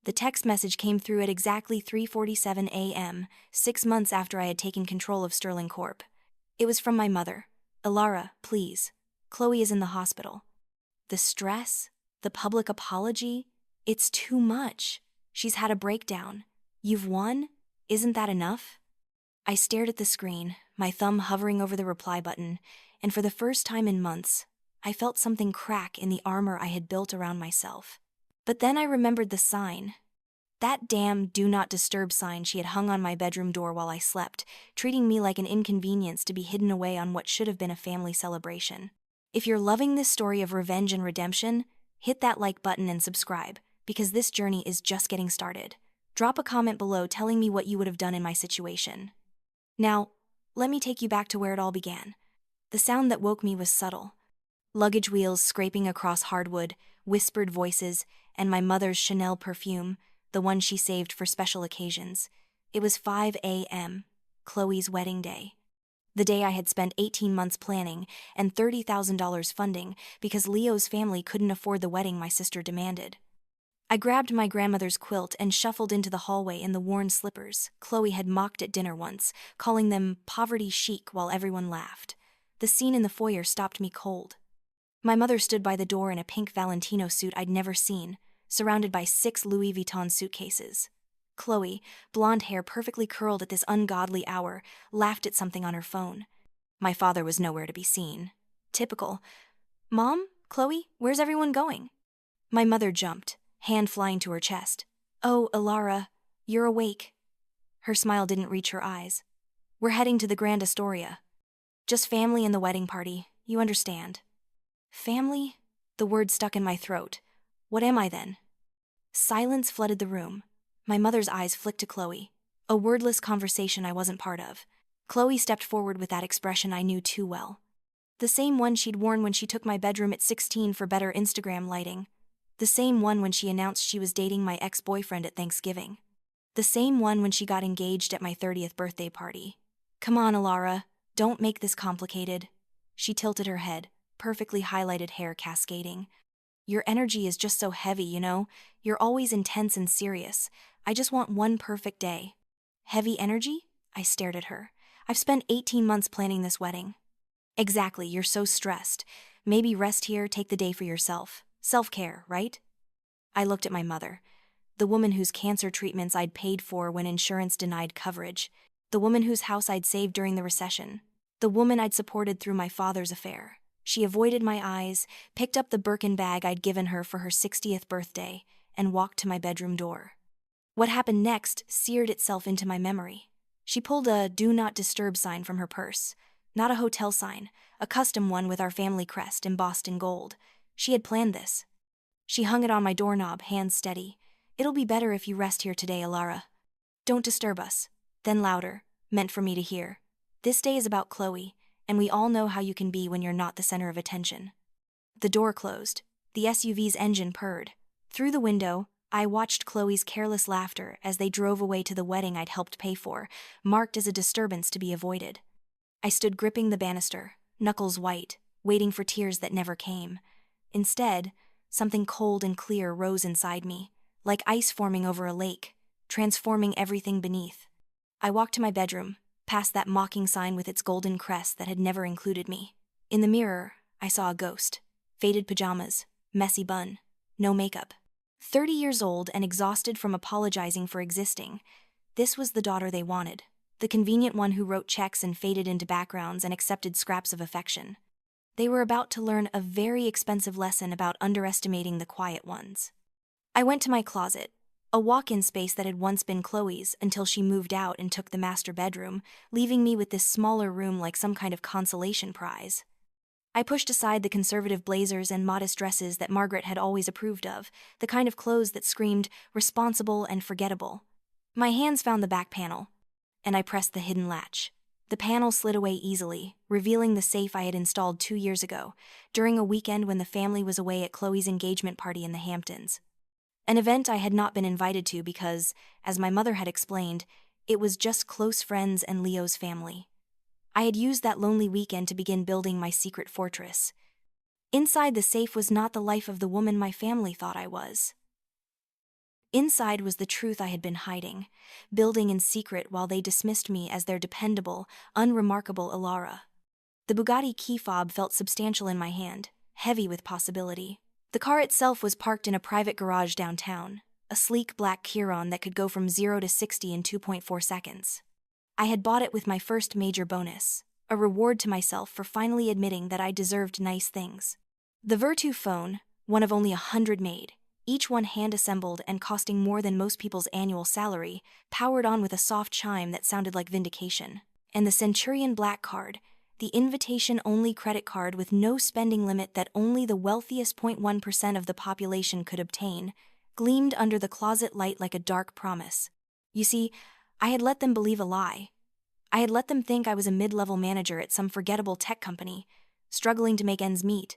The text message came through at exactly 3:47 a.m., 6 months after I had taken control of Sterling Corp. It was from my mother. "Alara, please. Chloe is in the hospital." The stress, the public apology, it's too much. She's had a breakdown. You've won? Isn't that enough? I stared at the screen, my thumb hovering over the reply button, and for the first time in months, I felt something crack in the armor I had built around myself. But then I remembered the sign. That damn "Do Not Disturb" sign she had hung on my bedroom door while I slept, treating me like an inconvenience to be hidden away on what should have been a family celebration. If you're loving this story of revenge and redemption, hit that like button and subscribe, because this journey is just getting started. Drop a comment below telling me what you would have done in my situation. Now, let me take you back to where it all began. The sound that woke me was subtle. Luggage wheels scraping across hardwood, whispered voices, and my mother's Chanel perfume, the one she saved for special occasions. It was 5 a.m., Chloe's wedding day. The day I had spent 18 months planning and $30,000 funding because Leo's family couldn't afford the wedding my sister demanded. I grabbed my grandmother's quilt and shuffled into the hallway in the worn slippers Chloe had mocked at dinner once, calling them poverty chic while everyone laughed. The scene in the foyer stopped me cold. My mother stood by the door in a pink Valentino suit I'd never seen, surrounded by 6 Louis Vuitton suitcases. Chloe, blonde hair perfectly curled at this ungodly hour, laughed at something on her phone. My father was nowhere to be seen. Typical. "Mom? Chloe? Where's everyone going?" My mother jumped, hand flying to her chest. "Oh, Alara, you're awake." Her smile didn't reach her eyes. "We're heading to the Grand Astoria. Just family and the wedding party, you understand." Family? The word stuck in my throat. What am I then? Silence flooded the room. My mother's eyes flicked to Chloe. A wordless conversation I wasn't part of. Chloe stepped forward with that expression I knew too well. The same one she'd worn when she took my bedroom at 16 for better Instagram lighting. The same one when she announced she was dating my ex-boyfriend at Thanksgiving. The same one when she got engaged at my 30th birthday party. "Come on, Alara, don't make this complicated." She tilted her head, perfectly highlighted hair cascading. "Your energy is just so heavy, you know? You're always intense and serious. I just want one perfect day." "Heavy energy?" I stared at her. "I've spent 18 months planning this wedding." "Exactly, you're so stressed. Maybe rest here, take the day for yourself. Self-care, right?" I looked at my mother, the woman whose cancer treatments I'd paid for when insurance denied coverage, the woman whose house I'd saved during the recession, the woman I'd supported through my father's affair. She avoided my eyes, picked up the Birkin bag I'd given her for her 60th birthday, and walked to my bedroom door. What happened next seared itself into my memory. She pulled a "Do Not Disturb" sign from her purse. Not a hotel sign, a custom one with our family crest embossed in gold. She had planned this. She hung it on my doorknob, hands steady. "It'll be better if you rest here today, Alara. Don't disturb us." Then louder, meant for me to hear. "This day is about Chloe, and we all know how you can be when you're not the center of attention." The door closed. The SUV's engine purred. Through the window, I watched Chloe's careless laughter as they drove away to the wedding I'd helped pay for, marked as a disturbance to be avoided. I stood gripping the banister, knuckles white, waiting for tears that never came. Instead, something cold and clear rose inside me, like ice forming over a lake, transforming everything beneath. I walked to my bedroom, past that mocking sign with its golden crest that had never included me. In the mirror, I saw a ghost. Faded pajamas, messy bun, no makeup. 30 years old and exhausted from apologizing for existing. This was the daughter they wanted, the convenient one who wrote checks and faded into backgrounds and accepted scraps of affection. They were about to learn a very expensive lesson about underestimating the quiet ones. I went to my closet, a walk-in space that had once been Chloe's until she moved out and took the master bedroom, leaving me with this smaller room like some kind of consolation prize. I pushed aside the conservative blazers and modest dresses that Margaret had always approved of, the kind of clothes that screamed responsible and forgettable. My hands found the back panel, and I pressed the hidden latch. The panel slid away easily, revealing the safe I had installed 2 years ago, during a weekend when the family was away at Chloe's engagement party in the Hamptons. An event I had not been invited to because, as my mother had explained, it was just close friends and Leo's family. I had used that lonely weekend to begin building my secret fortress. Inside the safe was not the life of the woman my family thought I was. Inside was the truth I had been hiding, building in secret while they dismissed me as their dependable, unremarkable Ilara. The Bugatti key fob felt substantial in my hand, heavy with possibility. The car itself was parked in a private garage downtown, a sleek black Chiron that could go from 0 to 60 in 2.4 seconds. I had bought it with my first major bonus, a reward to myself for finally admitting that I deserved nice things. The Virtu phone, one of only 100 made, each one hand-assembled and costing more than most people's annual salary, powered on with a soft chime that sounded like vindication. And the Centurion Black Card, the invitation-only credit card with no spending limit that only the wealthiest 0.1% of the population could obtain, gleamed under the closet light like a dark promise. You see, I had let them believe a lie. I had let them think I was a mid-level manager at some forgettable tech company, struggling to make ends meet,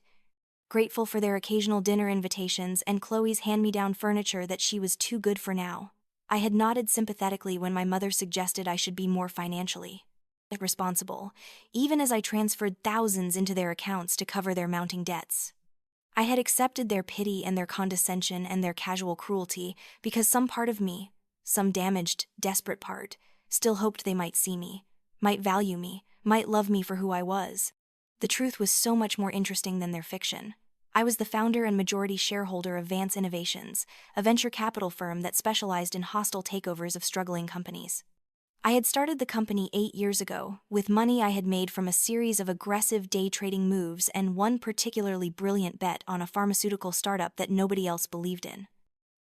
grateful for their occasional dinner invitations and Chloe's hand-me-down furniture that she was too good for now. I had nodded sympathetically when my mother suggested I should be more financially responsible, even as I transferred thousands into their accounts to cover their mounting debts. I had accepted their pity and their condescension and their casual cruelty because some part of me, some damaged, desperate part, still hoped they might see me, might value me, might love me for who I was. The truth was so much more interesting than their fiction. I was the founder and majority shareholder of Vance Innovations, a venture capital firm that specialized in hostile takeovers of struggling companies. I had started the company 8 years ago, with money I had made from a series of aggressive day trading moves and one particularly brilliant bet on a pharmaceutical startup that nobody else believed in.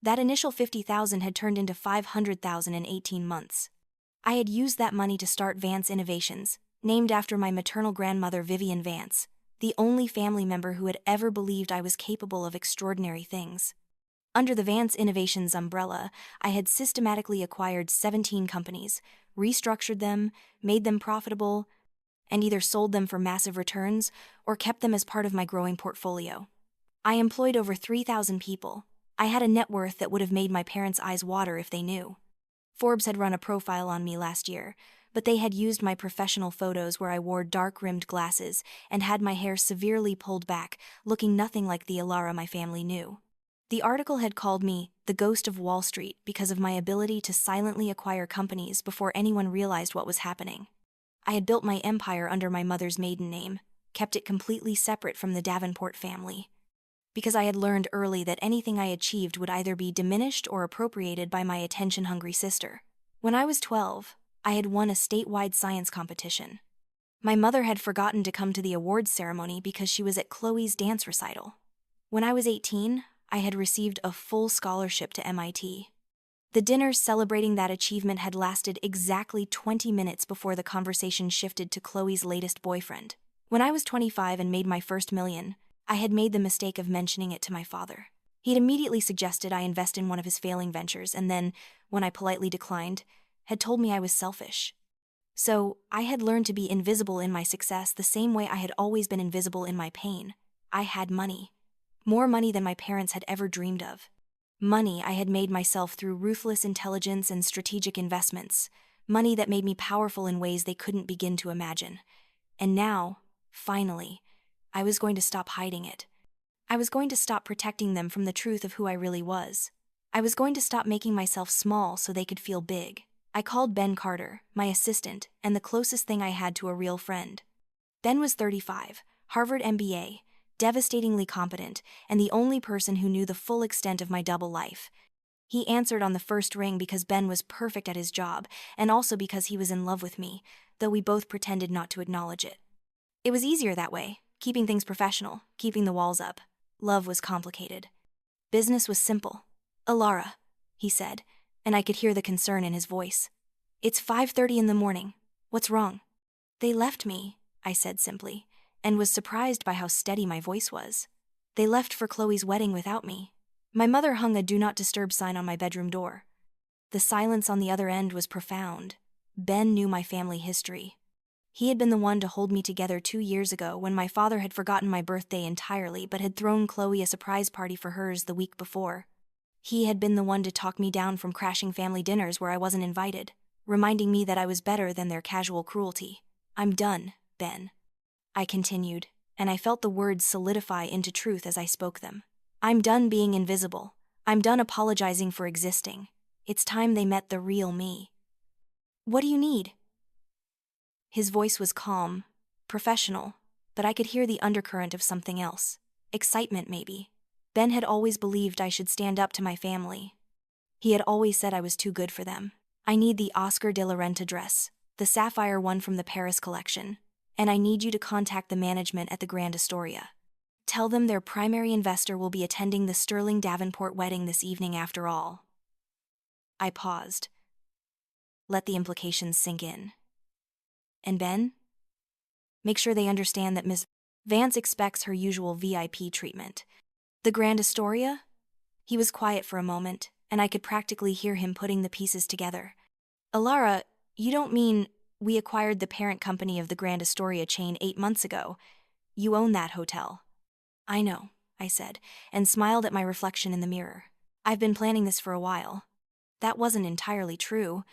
That initial $50,000 had turned into $500,000 in 18 months. I had used that money to start Vance Innovations, named after my maternal grandmother Vivian Vance, the only family member who had ever believed I was capable of extraordinary things. Under the Vance Innovations umbrella, I had systematically acquired 17 companies, restructured them, made them profitable, and either sold them for massive returns or kept them as part of my growing portfolio. I employed over 3,000 people. I had a net worth that would have made my parents' eyes water if they knew. Forbes had run a profile on me last year, but they had used my professional photos where I wore dark-rimmed glasses and had my hair severely pulled back, looking nothing like the Ilara my family knew. The article had called me the Ghost of Wall Street because of my ability to silently acquire companies before anyone realized what was happening. I had built my empire under my mother's maiden name, kept it completely separate from the Davenport family, because I had learned early that anything I achieved would either be diminished or appropriated by my attention-hungry sister. When I was 12, I had won a statewide science competition. My mother had forgotten to come to the awards ceremony because she was at Chloe's dance recital. When I was 18, I had received a full scholarship to MIT. The dinner celebrating that achievement had lasted exactly 20 minutes before the conversation shifted to Chloe's latest boyfriend. When I was 25 and made my first million, I had made the mistake of mentioning it to my father. He'd immediately suggested I invest in one of his failing ventures and then, when I politely declined, had told me I was selfish. So, I had learned to be invisible in my success the same way I had always been invisible in my pain. I had money. More money than my parents had ever dreamed of. Money I had made myself through ruthless intelligence and strategic investments. Money that made me powerful in ways they couldn't begin to imagine. And now, finally, I was going to stop hiding it. I was going to stop protecting them from the truth of who I really was. I was going to stop making myself small so they could feel big. I called Ben Carter, my assistant, and the closest thing I had to a real friend. Ben was 35, Harvard MBA, devastatingly competent, and the only person who knew the full extent of my double life. He answered on the first ring because Ben was perfect at his job, and also because he was in love with me, though we both pretended not to acknowledge it. It was easier that way, keeping things professional, keeping the walls up. Love was complicated. Business was simple. "Ilara," he said, and I could hear the concern in his voice. "It's 5:30 in the morning. What's wrong?" "They left me," I said simply, and was surprised by how steady my voice was. "They left for Chloe's wedding without me." My mother hung a "Do Not Disturb" sign on my bedroom door. The silence on the other end was profound. Ben knew my family history. He had been the one to hold me together 2 years ago when my father had forgotten my birthday entirely but had thrown Chloe a surprise party for hers the week before. He had been the one to talk me down from crashing family dinners where I wasn't invited, reminding me that I was better than their casual cruelty. "I'm done, Ben," I continued, and I felt the words solidify into truth as I spoke them. "I'm done being invisible. I'm done apologizing for existing. It's time they met the real me. What do you need? His voice was calm, professional, but I could hear the undercurrent of something else. Excitement, maybe. Ben had always believed I should stand up to my family. He had always said I was too good for them. I need the Oscar de la Renta dress, the sapphire one from the Paris collection, and I need you to contact the management at the Grand Astoria. Tell them their primary investor will be attending the Sterling Davenport wedding this evening after all. I paused. Let the implications sink in. And Ben? Make sure they understand that Miss Vance expects her usual VIP treatment. The Grand Astoria? He was quiet for a moment, and I could practically hear him putting the pieces together. Alara, you don't mean we acquired the parent company of the Grand Astoria chain 8 months ago? You own that hotel. I know, I said, and smiled at my reflection in the mirror. I've been planning this for a while. That wasn't entirely true.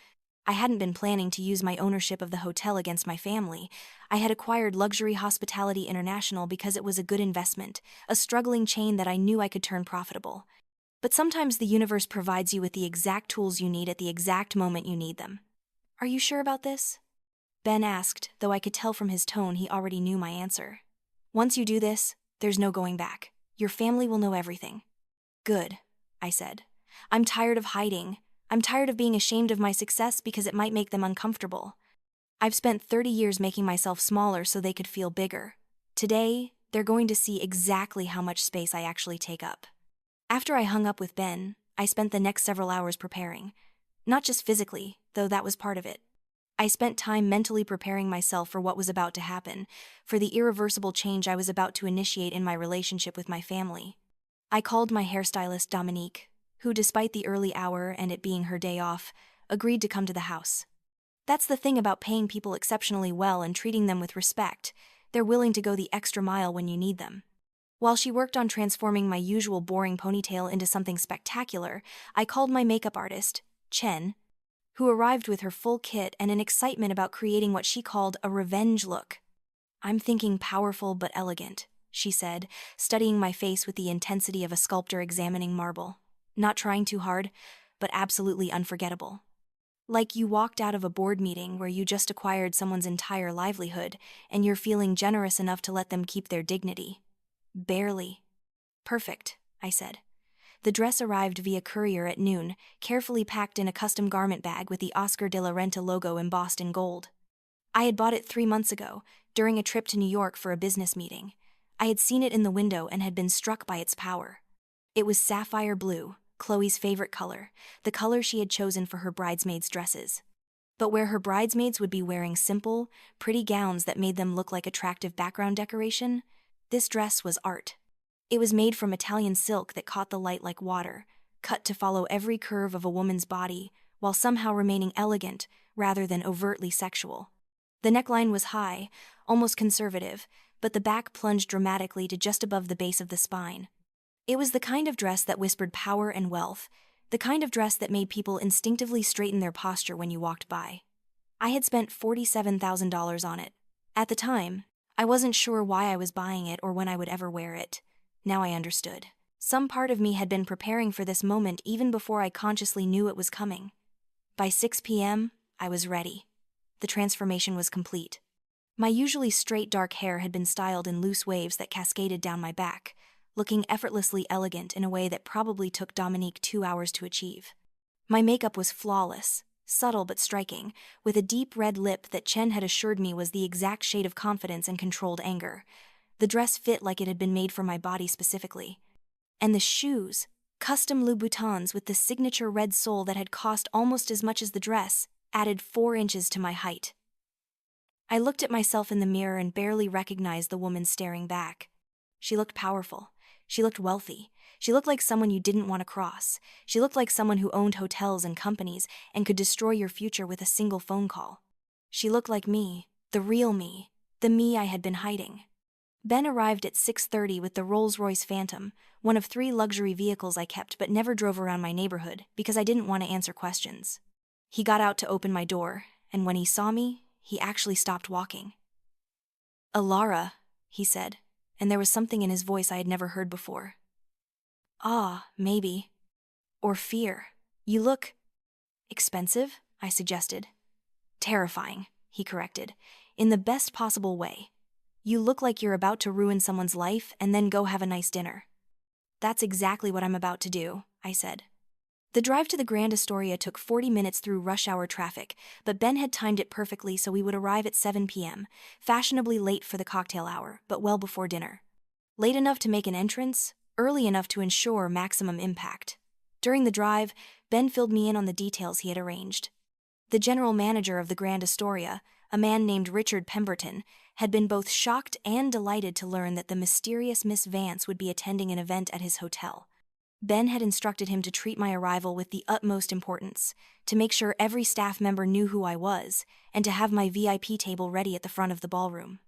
I hadn't been planning to use my ownership of the hotel against my family. I had acquired Luxury Hospitality International because it was a good investment, a struggling chain that I knew I could turn profitable. But sometimes the universe provides you with the exact tools you need at the exact moment you need them. Are you sure about this? Ben asked, though I could tell from his tone he already knew my answer. Once you do this, there's no going back. Your family will know everything. Good, I said. I'm tired of hiding. I'm tired of being ashamed of my success because it might make them uncomfortable. I've spent 30 years making myself smaller so they could feel bigger. Today, they're going to see exactly how much space I actually take up. After I hung up with Ben, I spent the next several hours preparing. Not just physically, though that was part of it. I spent time mentally preparing myself for what was about to happen, for the irreversible change I was about to initiate in my relationship with my family. I called my hairstylist Dominique, who, despite the early hour and it being her day off, agreed to come to the house. That's the thing about paying people exceptionally well and treating them with respect. They're willing to go the extra mile when you need them. While she worked on transforming my usual boring ponytail into something spectacular, I called my makeup artist, Chen, who arrived with her full kit and an excitement about creating what she called a revenge look. I'm thinking powerful but elegant, she said, studying my face with the intensity of a sculptor examining marble. Not trying too hard, but absolutely unforgettable. Like you walked out of a board meeting where you just acquired someone's entire livelihood and you're feeling generous enough to let them keep their dignity. Barely. Perfect, I said. The dress arrived via courier at noon, carefully packed in a custom garment bag with the Oscar de la Renta logo embossed in gold. I had bought it 3 months ago, during a trip to New York for a business meeting. I had seen it in the window and had been struck by its power. It was sapphire blue, Chloe's favorite color, the color she had chosen for her bridesmaids' dresses. But where her bridesmaids would be wearing simple, pretty gowns that made them look like attractive background decoration, this dress was art. It was made from Italian silk that caught the light like water, cut to follow every curve of a woman's body, while somehow remaining elegant rather than overtly sexual. The neckline was high, almost conservative, but the back plunged dramatically to just above the base of the spine. It was the kind of dress that whispered power and wealth, the kind of dress that made people instinctively straighten their posture when you walked by. I had spent $47,000 on it. At the time, I wasn't sure why I was buying it or when I would ever wear it. Now I understood. Some part of me had been preparing for this moment even before I consciously knew it was coming. By 6 p.m., I was ready. The transformation was complete. My usually straight dark hair had been styled in loose waves that cascaded down my back, looking effortlessly elegant in a way that probably took Dominique 2 hours to achieve. My makeup was flawless, subtle but striking, with a deep red lip that Chen had assured me was the exact shade of confidence and controlled anger. The dress fit like it had been made for my body specifically. And the shoes, custom Louboutins with the signature red sole that had cost almost as much as the dress, added 4 inches to my height. I looked at myself in the mirror and barely recognized the woman staring back. She looked powerful. She looked wealthy. She looked like someone you didn't want to cross. She looked like someone who owned hotels and companies and could destroy your future with a single phone call. She looked like me, the real me, the me I had been hiding. Ben arrived at 6:30 with the Rolls-Royce Phantom, one of 3 luxury vehicles I kept but never drove around my neighborhood because I didn't want to answer questions. He got out to open my door, and when he saw me, he actually stopped walking. "Alara," he said, and there was something in his voice I had never heard before. "Ah, maybe." Or fear. You look expensive, I suggested. Terrifying, he corrected, in the best possible way. You look like you're about to ruin someone's life and then go have a nice dinner. That's exactly what I'm about to do, I said. The drive to the Grand Astoria took 40 minutes through rush hour traffic, but Ben had timed it perfectly so we would arrive at 7 p.m., fashionably late for the cocktail hour, but well before dinner. Late enough to make an entrance, early enough to ensure maximum impact. During the drive, Ben filled me in on the details he had arranged. The general manager of the Grand Astoria, a man named Richard Pemberton, had been both shocked and delighted to learn that the mysterious Miss Vance would be attending an event at his hotel. Ben had instructed him to treat my arrival with the utmost importance, to make sure every staff member knew who I was, and to have my VIP table ready at the front of the ballroom.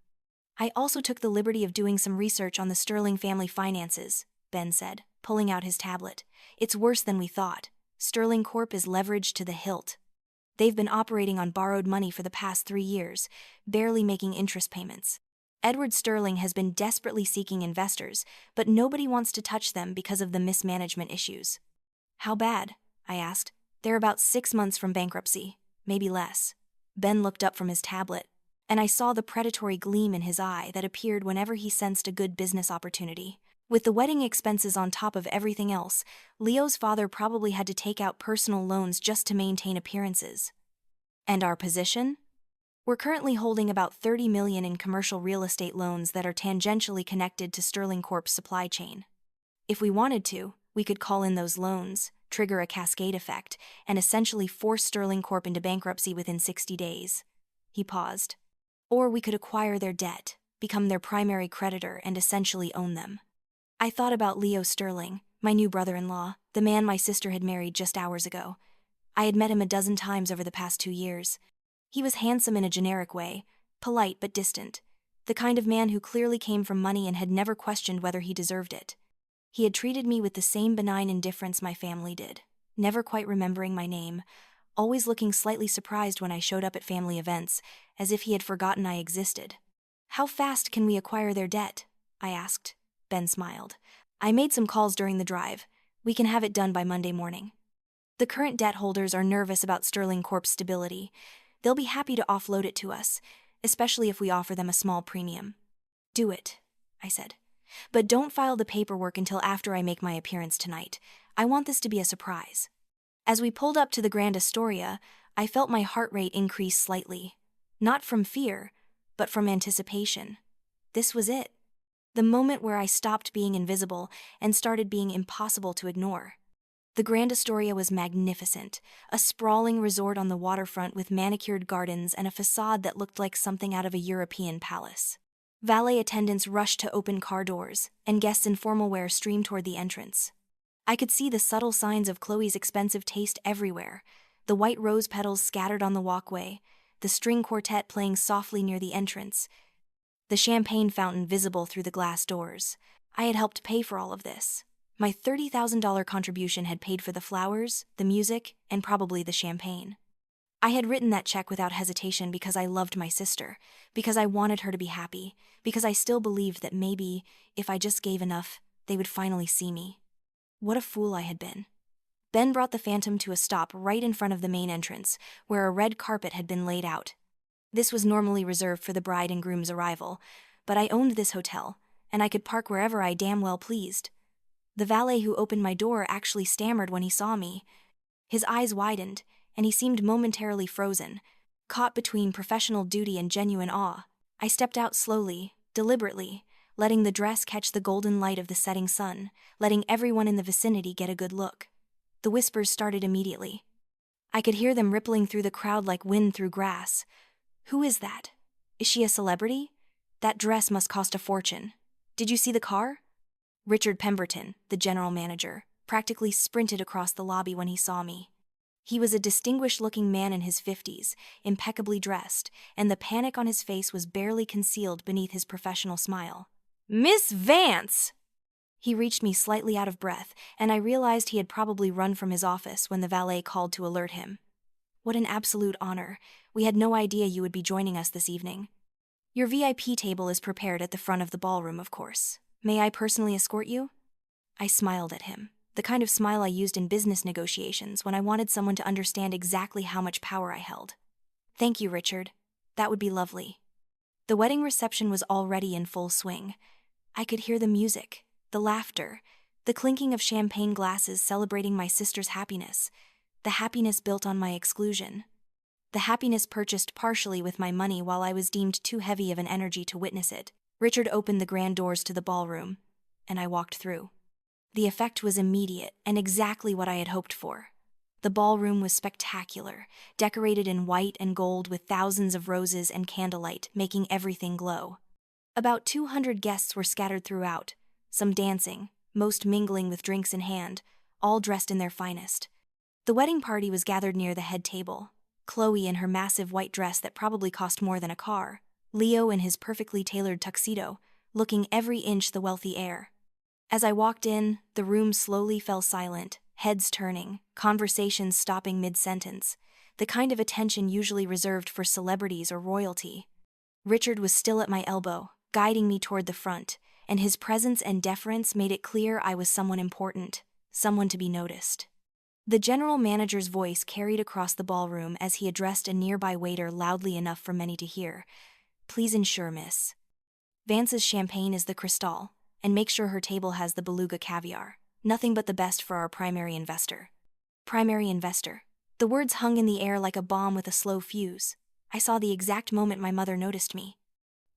I also took the liberty of doing some research on the Sterling family finances, Ben said, pulling out his tablet. It's worse than we thought. Sterling Corp is leveraged to the hilt. They've been operating on borrowed money for the past 3 years, barely making interest payments. Edward Sterling has been desperately seeking investors, but nobody wants to touch them because of the mismanagement issues. How bad? I asked. They're about 6 months from bankruptcy, maybe less. Ben looked up from his tablet, and I saw the predatory gleam in his eye that appeared whenever he sensed a good business opportunity. With the wedding expenses on top of everything else, Leo's father probably had to take out personal loans just to maintain appearances. And our position? We're currently holding about $30 million in commercial real estate loans that are tangentially connected to Sterling Corp's supply chain. If we wanted to, we could call in those loans, trigger a cascade effect, and essentially force Sterling Corp into bankruptcy within 60 days. He paused. Or we could acquire their debt, become their primary creditor, and essentially own them. I thought about Leo Sterling, my new brother-in-law, the man my sister had married just hours ago. I had met him a dozen times over the past 2 years. He was handsome in a generic way, polite but distant, the kind of man who clearly came from money and had never questioned whether he deserved it. He had treated me with the same benign indifference my family did, never quite remembering my name, always looking slightly surprised when I showed up at family events, as if he had forgotten I existed. How fast can we acquire their debt? I asked. Ben smiled. I made some calls during the drive. We can have it done by Monday morning. The current debt holders are nervous about Sterling Corp's stability. They'll be happy to offload it to us, especially if we offer them a small premium. Do it, I said. But don't file the paperwork until after I make my appearance tonight. I want this to be a surprise. As we pulled up to the Grand Astoria, I felt my heart rate increase slightly. Not from fear, but from anticipation. This was it. The moment where I stopped being invisible and started being impossible to ignore. The Grand Astoria was magnificent, a sprawling resort on the waterfront with manicured gardens and a facade that looked like something out of a European palace. Valet attendants rushed to open car doors, and guests in formal wear streamed toward the entrance. I could see the subtle signs of Chloe's expensive taste everywhere, the white rose petals scattered on the walkway, the string quartet playing softly near the entrance, the champagne fountain visible through the glass doors. I had helped pay for all of this. My $30,000 contribution had paid for the flowers, the music, and probably the champagne. I had written that check without hesitation because I loved my sister, because I wanted her to be happy, because I still believed that maybe, if I just gave enough, they would finally see me. What a fool I had been. Ben brought the Phantom to a stop right in front of the main entrance, where a red carpet had been laid out. This was normally reserved for the bride and groom's arrival, but I owned this hotel, and I could park wherever I damn well pleased. The valet who opened my door actually stammered when he saw me. His eyes widened, and he seemed momentarily frozen, caught between professional duty and genuine awe. I stepped out slowly, deliberately, letting the dress catch the golden light of the setting sun, letting everyone in the vicinity get a good look. The whispers started immediately. I could hear them rippling through the crowd like wind through grass. Who is that? Is she a celebrity? That dress must cost a fortune. Did you see the car? Richard Pemberton, the general manager, practically sprinted across the lobby when he saw me. He was a distinguished-looking man in his 50s, impeccably dressed, and the panic on his face was barely concealed beneath his professional smile. "Miss Vance!" He reached me slightly out of breath, and I realized he had probably run from his office when the valet called to alert him. What an absolute honor. We had no idea you would be joining us this evening. Your VIP table is prepared at the front of the ballroom, of course. May I personally escort you? I smiled at him. The kind of smile I used in business negotiations when I wanted someone to understand exactly how much power I held. "Thank you, Richard. That would be lovely." The wedding reception was already in full swing. I could hear the music, the laughter, the clinking of champagne glasses celebrating my sister's happiness, the happiness built on my exclusion. The happiness purchased partially with my money while I was deemed too heavy of an energy to witness it. Richard opened the grand doors to the ballroom, and I walked through. The effect was immediate and exactly what I had hoped for. The ballroom was spectacular, decorated in white and gold with thousands of roses and candlelight, making everything glow. About 200 guests were scattered throughout, some dancing, most mingling with drinks in hand, all dressed in their finest. The wedding party was gathered near the head table. Chloe in her massive white dress that probably cost more than a car, Leo in his perfectly tailored tuxedo, looking every inch the wealthy heir. As I walked in, the room slowly fell silent, heads turning, conversations stopping mid-sentence, the kind of attention usually reserved for celebrities or royalty. Richard was still at my elbow, guiding me toward the front, and his presence and deference made it clear I was someone important, someone to be noticed. The general manager's voice carried across the ballroom as he addressed a nearby waiter loudly enough for many to hear. "Please ensure, miss. Vance's champagne is the Cristal, and make sure her table has the Beluga caviar. Nothing but the best for our primary investor." Primary investor. The words hung in the air like a bomb with a slow fuse. I saw the exact moment my mother noticed me.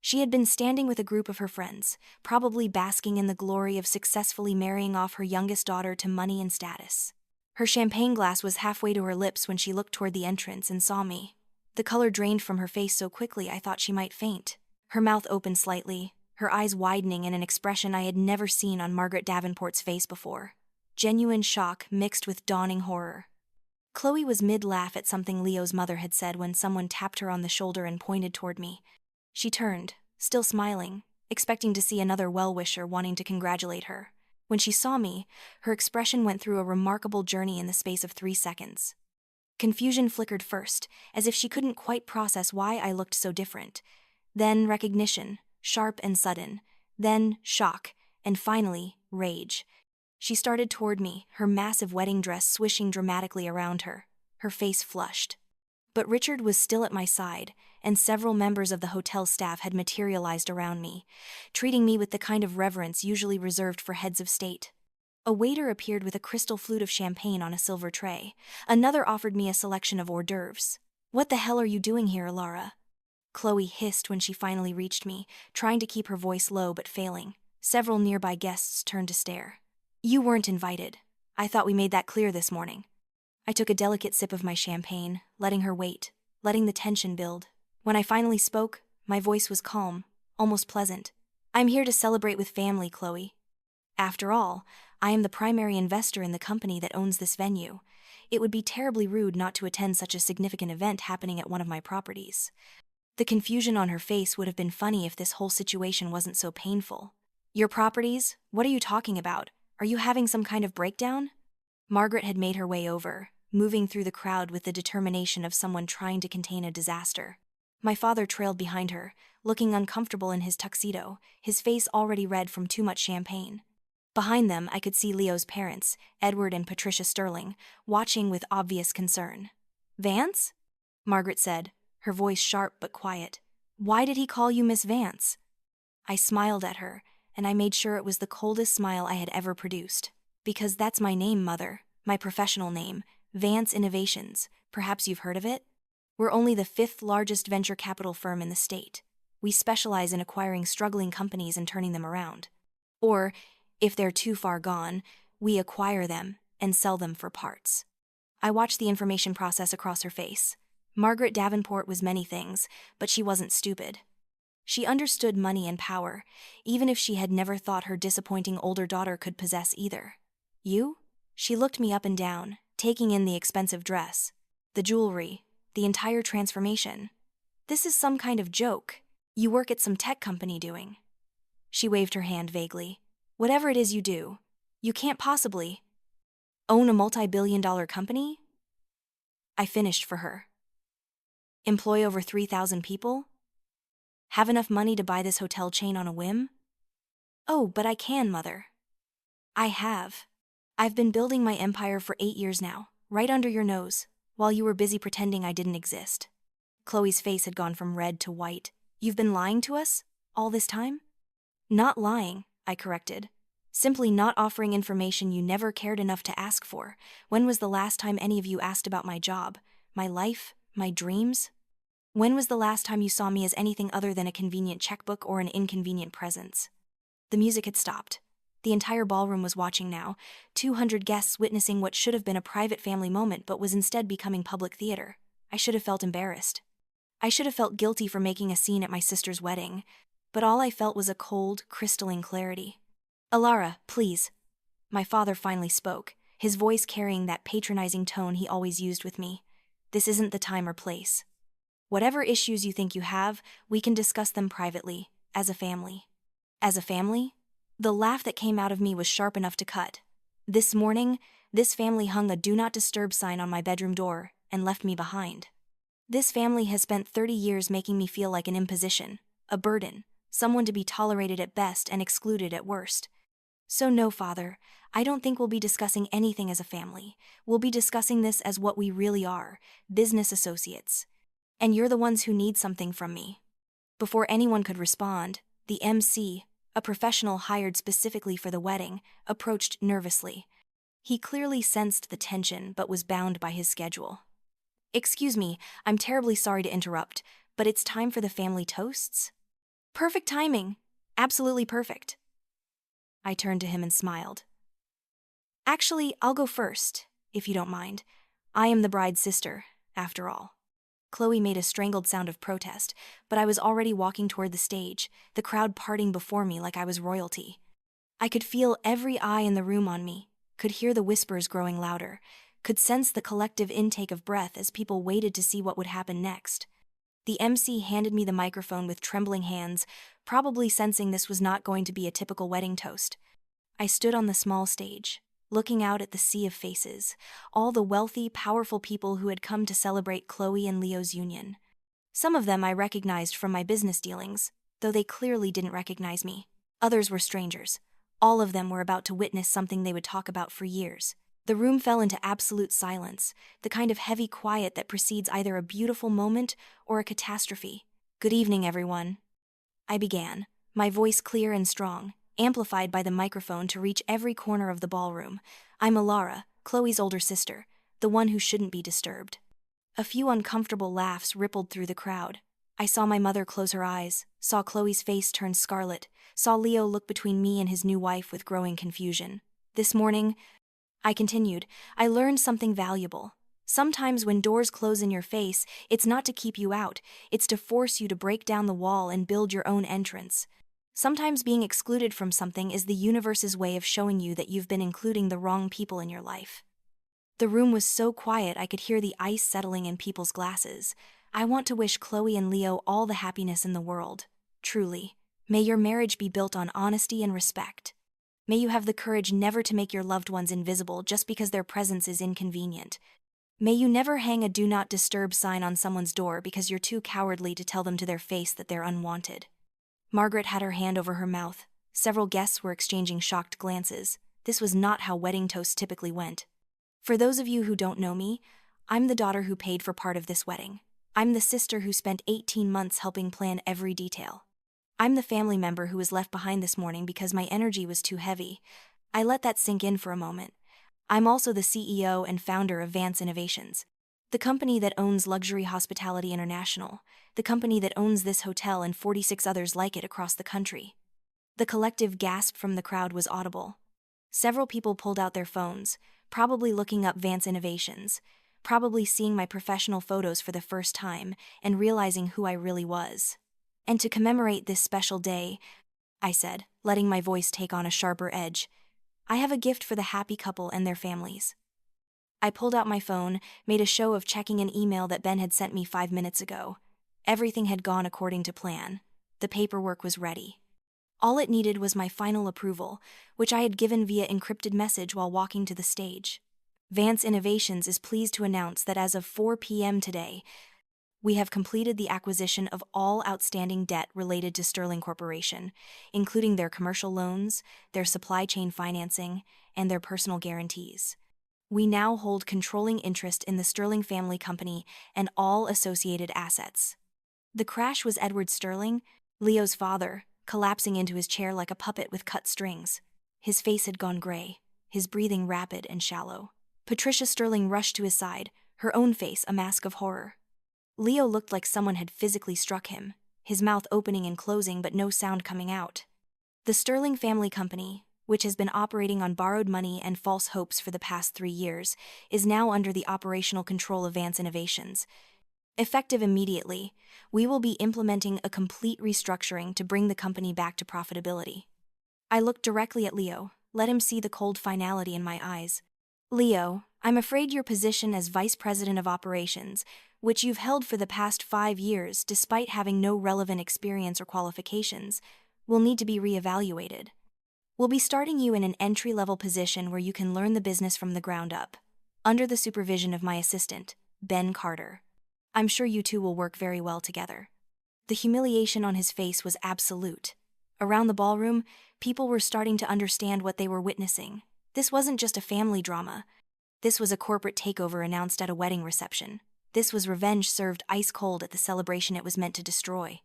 She had been standing with a group of her friends, probably basking in the glory of successfully marrying off her youngest daughter to money and status. Her champagne glass was halfway to her lips when she looked toward the entrance and saw me. The color drained from her face so quickly I thought she might faint. Her mouth opened slightly, her eyes widening in an expression I had never seen on Margaret Davenport's face before. Genuine shock mixed with dawning horror. Chloe was mid-laugh at something Leo's mother had said when someone tapped her on the shoulder and pointed toward me. She turned, still smiling, expecting to see another well-wisher wanting to congratulate her. When she saw me, her expression went through a remarkable journey in the space of 3 seconds. Confusion flickered first, as if she couldn't quite process why I looked so different. Then recognition, sharp and sudden. Then shock, and finally, rage. She started toward me, her massive wedding dress swishing dramatically around her, her face flushed. But Richard was still at my side, and several members of the hotel staff had materialized around me, treating me with the kind of reverence usually reserved for heads of state. A waiter appeared with a crystal flute of champagne on a silver tray. Another offered me a selection of hors d'oeuvres. "What the hell are you doing here, Lara?" Chloe hissed when she finally reached me, trying to keep her voice low but failing. Several nearby guests turned to stare. "You weren't invited. I thought we made that clear this morning." I took a delicate sip of my champagne, letting her wait, letting the tension build. When I finally spoke, my voice was calm, almost pleasant. "I'm here to celebrate with family, Chloe. After all, I am the primary investor in the company that owns this venue. It would be terribly rude not to attend such a significant event happening at one of my properties." The confusion on her face would have been funny if this whole situation wasn't so painful. "Your properties? What are you talking about? Are you having some kind of breakdown?" Margaret had made her way over, moving through the crowd with the determination of someone trying to contain a disaster. My father trailed behind her, looking uncomfortable in his tuxedo, his face already red from too much champagne. Behind them, I could see Leo's parents, Edward and Patricia Sterling, watching with obvious concern. "Vance?" Margaret said, her voice sharp but quiet. "Why did he call you Miss Vance?" I smiled at her, and I made sure it was the coldest smile I had ever produced. "Because that's my name, Mother, my professional name, Vance Innovations. Perhaps you've heard of it? We're only the 5th largest venture capital firm in the state. We specialize in acquiring struggling companies and turning them around. Or, if they're too far gone, we acquire them and sell them for parts." I watched the information process across her face. Margaret Davenport was many things, but she wasn't stupid. She understood money and power, even if she had never thought her disappointing older daughter could possess either. "You?" She looked me up and down, taking in the expensive dress, the jewelry, the entire transformation. "This is some kind of joke. You work at some tech company doing." She waved her hand vaguely. "Whatever it is you do, you can't possibly own a multi-billion-dollar company?" I finished for her. "Employ over 3,000 people? Have enough money to buy this hotel chain on a whim?" "Oh, but I can, Mother. I have." I've been building my empire for 8 years now, right under your nose, while you were busy pretending I didn't exist. Chloe's face had gone from red to white. You've been lying to us? All this time? Not lying, I corrected. Simply not offering information you never cared enough to ask for. When was the last time any of you asked about my job, my life, my dreams? When was the last time you saw me as anything other than a convenient checkbook or an inconvenient presence? The music had stopped. The entire ballroom was watching now, 200 guests witnessing what should have been a private family moment but was instead becoming public theater. I should have felt embarrassed. I should have felt guilty for making a scene at my sister's wedding, but all I felt was a cold, crystalline clarity. Alara, please. My father finally spoke, his voice carrying that patronizing tone he always used with me. This isn't the time or place. Whatever issues you think you have, we can discuss them privately, as a family. As a family? The laugh that came out of me was sharp enough to cut. This morning, this family hung a do not disturb sign on my bedroom door and left me behind. This family has spent 30 years making me feel like an imposition, a burden, someone to be tolerated at best and excluded at worst. So no, Father, I don't think we'll be discussing anything as a family. We'll be discussing this as what we really are, business associates. And you're the ones who need something from me. Before anyone could respond, the MC, a professional hired specifically for the wedding, approached nervously. He clearly sensed the tension but was bound by his schedule. Excuse me, I'm terribly sorry to interrupt, but it's time for the family toasts? Perfect timing. Absolutely perfect. I turned to him and smiled. Actually, I'll go first, if you don't mind. I am the bride's sister, after all. Chloe made a strangled sound of protest, but I was already walking toward the stage, the crowd parting before me like I was royalty. I could feel every eye in the room on me, could hear the whispers growing louder, could sense the collective intake of breath as people waited to see what would happen next. The MC handed me the microphone with trembling hands, probably sensing this was not going to be a typical wedding toast. I stood on the small stage, looking out at the sea of faces, all the wealthy, powerful people who had come to celebrate Chloe and Leo's union. Some of them I recognized from my business dealings, though they clearly didn't recognize me. Others were strangers. All of them were about to witness something they would talk about for years. The room fell into absolute silence, the kind of heavy quiet that precedes either a beautiful moment or a catastrophe. Good evening, everyone. I began, my voice clear and strong, amplified by the microphone to reach every corner of the ballroom. I'm Alara, Chloe's older sister, the one who shouldn't be disturbed. A few uncomfortable laughs rippled through the crowd. I saw my mother close her eyes, saw Chloe's face turn scarlet, saw Leo look between me and his new wife with growing confusion. This morning, I continued, I learned something valuable. Sometimes when doors close in your face, it's not to keep you out, it's to force you to break down the wall and build your own entrance. Sometimes being excluded from something is the universe's way of showing you that you've been including the wrong people in your life. The room was so quiet I could hear the ice settling in people's glasses. I want to wish Chloe and Leo all the happiness in the world. Truly. May your marriage be built on honesty and respect. May you have the courage never to make your loved ones invisible just because their presence is inconvenient. May you never hang a do not disturb sign on someone's door because you're too cowardly to tell them to their face that they're unwanted. Margaret had her hand over her mouth. Several guests were exchanging shocked glances. This was not how wedding toasts typically went. For those of you who don't know me, I'm the daughter who paid for part of this wedding. I'm the sister who spent 18 months helping plan every detail. I'm the family member who was left behind this morning because my energy was too heavy. I let that sink in for a moment. I'm also the CEO and founder of Vance Innovations, the company that owns Luxury Hospitality International, the company that owns this hotel and 46 others like it across the country. The collective gasp from the crowd was audible. Several people pulled out their phones, probably looking up Vance Innovations, probably seeing my professional photos for the first time and realizing who I really was. And to commemorate this special day, I said, letting my voice take on a sharper edge, I have a gift for the happy couple and their families. I pulled out my phone, made a show of checking an email that Ben had sent me 5 minutes ago. Everything had gone according to plan. The paperwork was ready. All it needed was my final approval, which I had given via encrypted message while walking to the stage. Vance Innovations is pleased to announce that as of 4 p.m. today, We have completed the acquisition of all outstanding debt related to Sterling Corporation, including their commercial loans, their supply chain financing, and their personal guarantees. We now hold controlling interest in the Sterling family company and all associated assets. The crash was Edward Sterling, Leo's father, collapsing into his chair like a puppet with cut strings. His face had gone gray, his breathing rapid and shallow. Patricia Sterling rushed to his side, her own face a mask of horror. Leo looked like someone had physically struck him, his mouth opening and closing but no sound coming out. The Sterling family company, which has been operating on borrowed money and false hopes for the past 3 years, is now under the operational control of Vance Innovations. Effective immediately, we will be implementing a complete restructuring to bring the company back to profitability. I looked directly at Leo, let him see the cold finality in my eyes. Leo, I'm afraid your position as Vice President of Operations, which you've held for the past 5 years despite having no relevant experience or qualifications, will need to be reevaluated. We'll be starting you in an entry-level position where you can learn the business from the ground up, under the supervision of my assistant, Ben Carter. I'm sure you two will work very well together. The humiliation on his face was absolute. Around the ballroom, people were starting to understand what they were witnessing. This wasn't just a family drama. This was a corporate takeover announced at a wedding reception. This was revenge served ice cold at the celebration it was meant to destroy.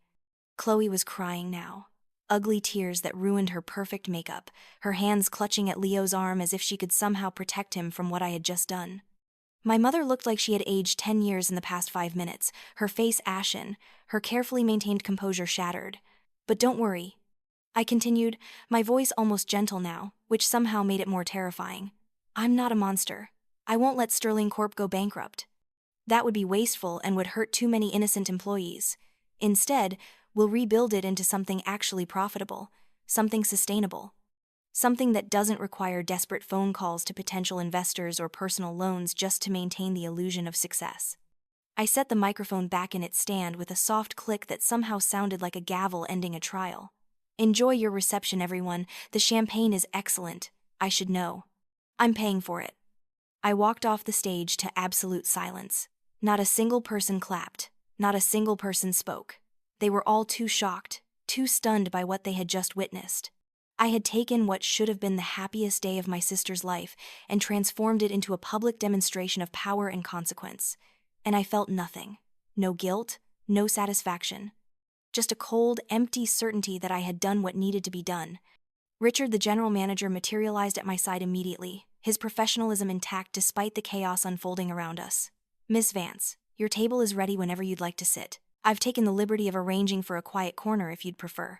Chloe was crying now. Ugly tears that ruined her perfect makeup, her hands clutching at Leo's arm as if she could somehow protect him from what I had just done. My mother looked like she had aged 10 years in the past 5 minutes, her face ashen, her carefully maintained composure shattered. But don't worry, I continued, my voice almost gentle now, which somehow made it more terrifying. I'm not a monster. I won't let Sterling Corp go bankrupt. That would be wasteful and would hurt too many innocent employees. Instead, we'll rebuild it into something actually profitable, something sustainable. Something that doesn't require desperate phone calls to potential investors or personal loans just to maintain the illusion of success. I set the microphone back in its stand with a soft click that somehow sounded like a gavel ending a trial. Enjoy your reception, everyone. The champagne is excellent. I should know. I'm paying for it. I walked off the stage to absolute silence. Not a single person clapped. Not a single person spoke. They were all too shocked, too stunned by what they had just witnessed. I had taken what should have been the happiest day of my sister's life and transformed it into a public demonstration of power and consequence. And I felt nothing. No guilt, no satisfaction. Just a cold, empty certainty that I had done what needed to be done. Richard, the general manager, materialized at my side immediately, his professionalism intact despite the chaos unfolding around us. Miss Vance, your table is ready whenever you'd like to sit. I've taken the liberty of arranging for a quiet corner if you'd prefer.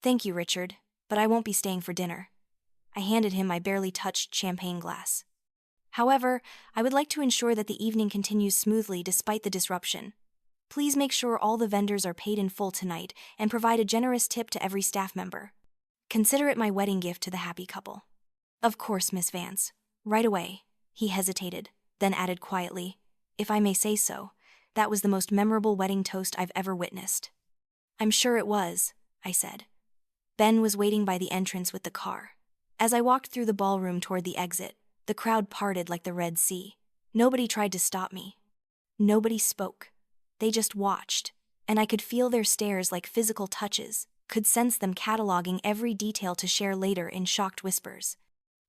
Thank you, Richard, but I won't be staying for dinner. I handed him my barely touched champagne glass. However, I would like to ensure that the evening continues smoothly despite the disruption. Please make sure all the vendors are paid in full tonight and provide a generous tip to every staff member. Consider it my wedding gift to the happy couple. Of course, Miss Vance. Right away. He hesitated, then added quietly, if I may say so, that was the most memorable wedding toast I've ever witnessed. I'm sure it was, I said. Ben was waiting by the entrance with the car. As I walked through the ballroom toward the exit, the crowd parted like the Red Sea. Nobody tried to stop me. Nobody spoke. They just watched, and I could feel their stares like physical touches, could sense them cataloging every detail to share later in shocked whispers.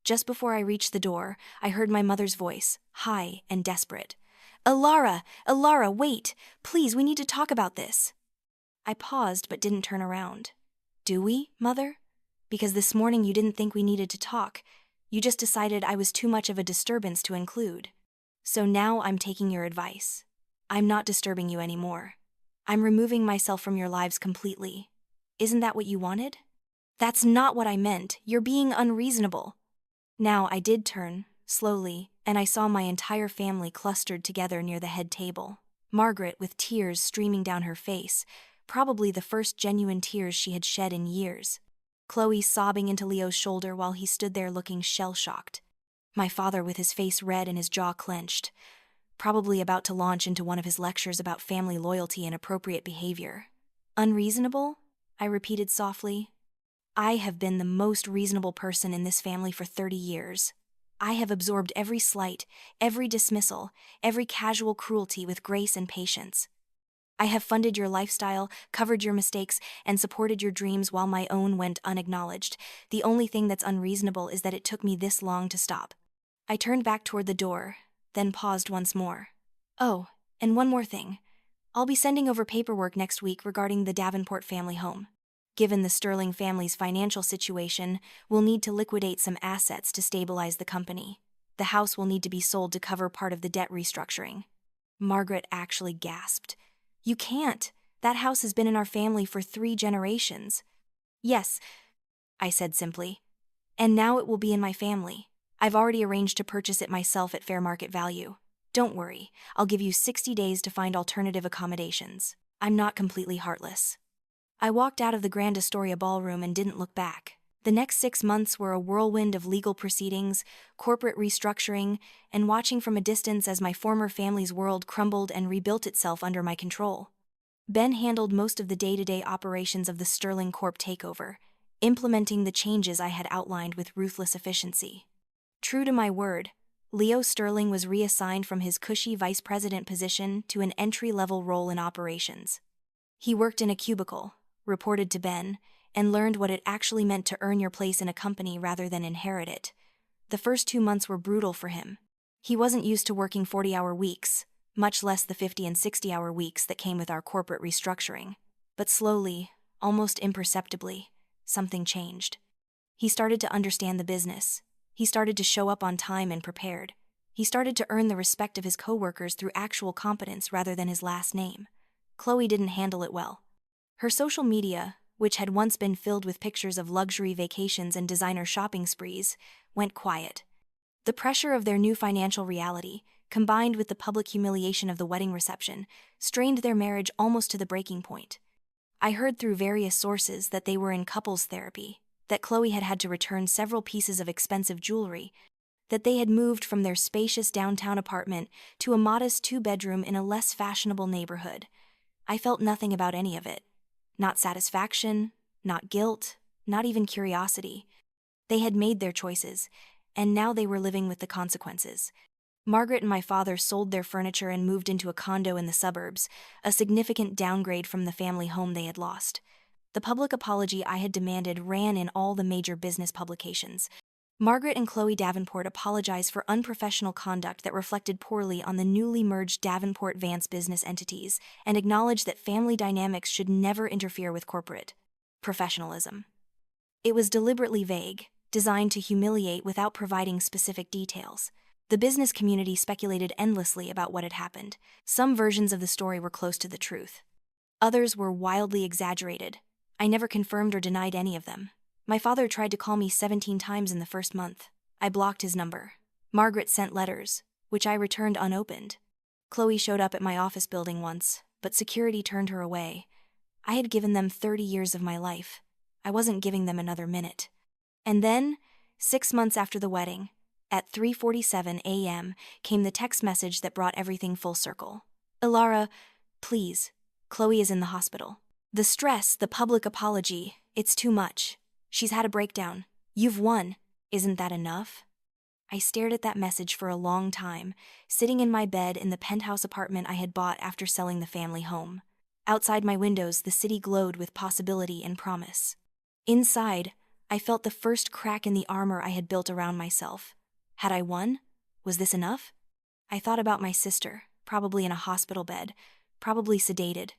Just before I reached the door, I heard my mother's voice, high and desperate. Alara, wait! Please, we need to talk about this. I paused but didn't turn around. Do we, Mother? Because this morning you didn't think we needed to talk. You just decided I was too much of a disturbance to include. So now I'm taking your advice. I'm not disturbing you anymore. I'm removing myself from your lives completely. Isn't that what you wanted? That's not what I meant. You're being unreasonable. Now I did turn, slowly, and I saw my entire family clustered together near the head table. Margaret with tears streaming down her face, probably the first genuine tears she had shed in years. Chloe sobbing into Leo's shoulder while he stood there looking shell-shocked. My father with his face red and his jaw clenched, probably about to launch into one of his lectures about family loyalty and appropriate behavior. Unreasonable? I repeated softly. I have been the most reasonable person in this family for 30 years. I have absorbed every slight, every dismissal, every casual cruelty with grace and patience. I have funded your lifestyle, covered your mistakes, and supported your dreams while my own went unacknowledged. The only thing that's unreasonable is that it took me this long to stop. I turned back toward the door, then paused once more. Oh, and one more thing. I'll be sending over paperwork next week regarding the Davenport family home. Given the Sterling family's financial situation, we'll need to liquidate some assets to stabilize the company. The house will need to be sold to cover part of the debt restructuring. Margaret actually gasped. You can't. That house has been in our family for 3 generations. Yes, I said simply. And now it will be in my family. I've already arranged to purchase it myself at fair market value. Don't worry, I'll give you 60 days to find alternative accommodations. I'm not completely heartless. I walked out of the Grand Astoria ballroom and didn't look back. The next 6 months were a whirlwind of legal proceedings, corporate restructuring, and watching from a distance as my former family's world crumbled and rebuilt itself under my control. Ben handled most of the day-to-day operations of the Sterling Corp takeover, implementing the changes I had outlined with ruthless efficiency. True to my word, Leo Sterling was reassigned from his cushy vice president position to an entry-level role in operations. He worked in a cubicle, reported to Ben, and learned what it actually meant to earn your place in a company rather than inherit it. The first 2 months were brutal for him. He wasn't used to working 40-hour weeks, much less the 50 and 60-hour weeks that came with our corporate restructuring. But slowly, almost imperceptibly, something changed. He started to understand the business. He started to show up on time and prepared. He started to earn the respect of his coworkers through actual competence rather than his last name. Chloe didn't handle it well. Her social media, which had once been filled with pictures of luxury vacations and designer shopping sprees, went quiet. The pressure of their new financial reality, combined with the public humiliation of the wedding reception, strained their marriage almost to the breaking point. I heard through various sources that they were in couples therapy, that Chloe had had to return several pieces of expensive jewelry, that they had moved from their spacious downtown apartment to a modest 2-bedroom in a less fashionable neighborhood. I felt nothing about any of it. Not satisfaction, not guilt, not even curiosity. They had made their choices, and now they were living with the consequences. Margaret and my father sold their furniture and moved into a condo in the suburbs, a significant downgrade from the family home they had lost. The public apology I had demanded ran in all the major business publications. Margaret and Chloe Davenport apologized for unprofessional conduct that reflected poorly on the newly merged Davenport-Vance business entities and acknowledged that family dynamics should never interfere with corporate professionalism. It was deliberately vague, designed to humiliate without providing specific details. The business community speculated endlessly about what had happened. Some versions of the story were close to the truth. Others were wildly exaggerated. I never confirmed or denied any of them. My father tried to call me 17 times in the first month. I blocked his number. Margaret sent letters, which I returned unopened. Chloe showed up at my office building once, but security turned her away. I had given them 30 years of my life. I wasn't giving them another minute. And then, 6 months after the wedding, at 3:47 a.m., came the text message that brought everything full circle. Ilara, please. Chloe is in the hospital. The stress, the public apology, it's too much. She's had a breakdown. You've won. Isn't that enough? I stared at that message for a long time, sitting in my bed in the penthouse apartment I had bought after selling the family home. Outside my windows, the city glowed with possibility and promise. Inside, I felt the first crack in the armor I had built around myself. Had I won? Was this enough? I thought about my sister, probably in a hospital bed, probably sedated,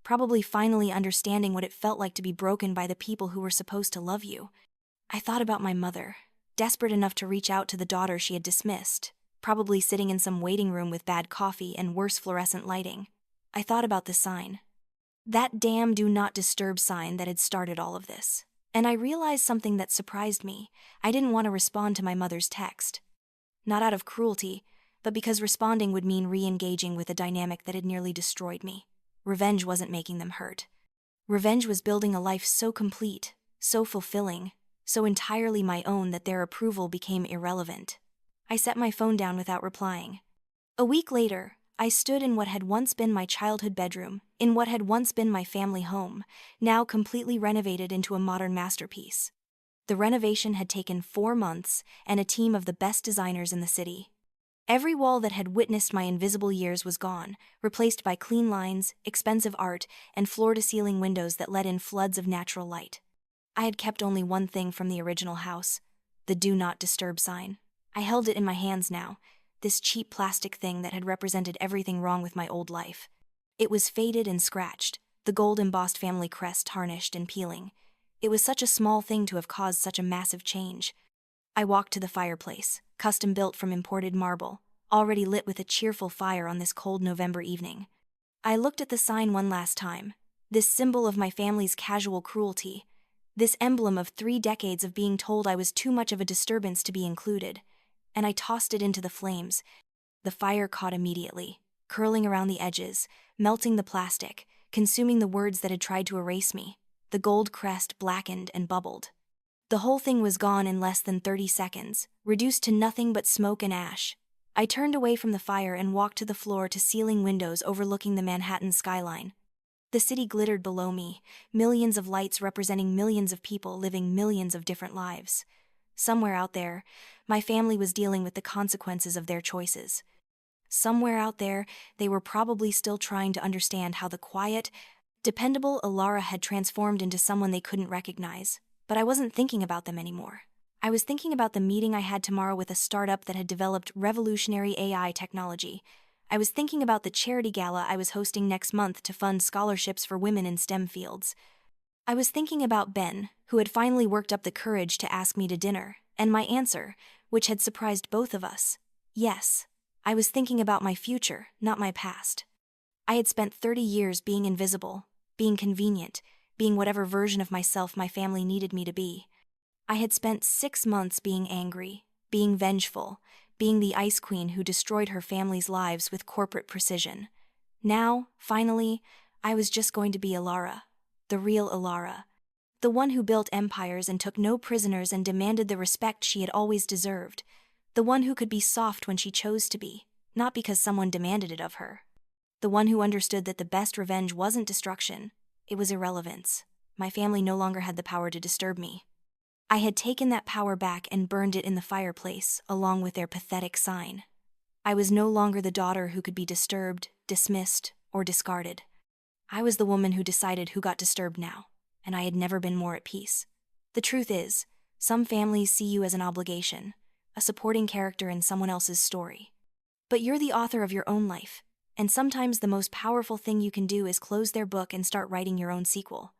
probably finally understanding what it felt like to be broken by the people who were supposed to love you. I thought about my mother, desperate enough to reach out to the daughter she had dismissed, probably sitting in some waiting room with bad coffee and worse fluorescent lighting. I thought about the sign. That damn do not disturb sign that had started all of this. And I realized something that surprised me. I didn't want to respond to my mother's text. Not out of cruelty, but because responding would mean re-engaging with a dynamic that had nearly destroyed me. Revenge wasn't making them hurt. Revenge was building a life so complete, so fulfilling, so entirely my own that their approval became irrelevant. I set my phone down without replying. A week later, I stood in what had once been my childhood bedroom, in what had once been my family home, now completely renovated into a modern masterpiece. The renovation had taken 4 months and a team of the best designers in the city. Every wall that had witnessed my invisible years was gone, replaced by clean lines, expensive art, and floor-to-ceiling windows that let in floods of natural light. I had kept only one thing from the original house: the "Do Not Disturb" sign. I held it in my hands now, this cheap plastic thing that had represented everything wrong with my old life. It was faded and scratched, the gold-embossed family crest tarnished and peeling. It was such a small thing to have caused such a massive change. I walked to the fireplace, custom built from imported marble, already lit with a cheerful fire on this cold November evening. I looked at the sign one last time, this symbol of my family's casual cruelty, this emblem of 3 decades of being told I was too much of a disturbance to be included, and I tossed it into the flames. The fire caught immediately, curling around the edges, melting the plastic, consuming the words that had tried to erase me. The gold crest blackened and bubbled. The whole thing was gone in less than 30 seconds, reduced to nothing but smoke and ash. I turned away from the fire and walked to the floor-to-ceiling windows overlooking the Manhattan skyline. The city glittered below me, millions of lights representing millions of people living millions of different lives. Somewhere out there, my family was dealing with the consequences of their choices. Somewhere out there, they were probably still trying to understand how the quiet, dependable Alara had transformed into someone they couldn't recognize. But I wasn't thinking about them anymore. I was thinking about the meeting I had tomorrow with a startup that had developed revolutionary AI technology. I was thinking about the charity gala I was hosting next month to fund scholarships for women in STEM fields. I was thinking about Ben, who had finally worked up the courage to ask me to dinner, and my answer, which had surprised both of us: yes. I was thinking about my future, not my past. I had spent 30 years being invisible, being convenient, being whatever version of myself my family needed me to be. I had spent 6 months being angry, being vengeful, being the ice queen who destroyed her family's lives with corporate precision. Now, finally, I was just going to be Alara, the real Alara, the one who built empires and took no prisoners and demanded the respect she had always deserved, the one who could be soft when she chose to be, not because someone demanded it of her, the one who understood that the best revenge wasn't destruction, it was irrelevance. My family no longer had the power to disturb me. I had taken that power back and burned it in the fireplace, along with their pathetic sign. I was no longer the daughter who could be disturbed, dismissed, or discarded. I was the woman who decided who got disturbed now, and I had never been more at peace. The truth is, some families see you as an obligation, a supporting character in someone else's story. But you're the author of your own life, and sometimes the most powerful thing you can do is close their book and start writing your own sequel.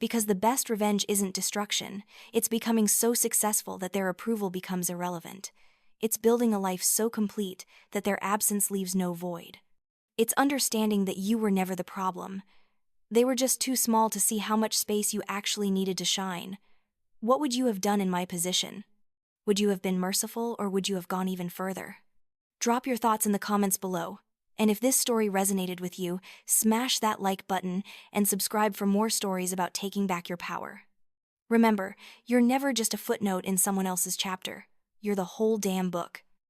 Because the best revenge isn't destruction, it's becoming so successful that their approval becomes irrelevant. It's building a life so complete that their absence leaves no void. It's understanding that you were never the problem. They were just too small to see how much space you actually needed to shine. What would you have done in my position? Would you have been merciful, or would you have gone even further? Drop your thoughts in the comments below. And if this story resonated with you, smash that like button and subscribe for more stories about taking back your power. Remember, you're never just a footnote in someone else's chapter. You're the whole damn book.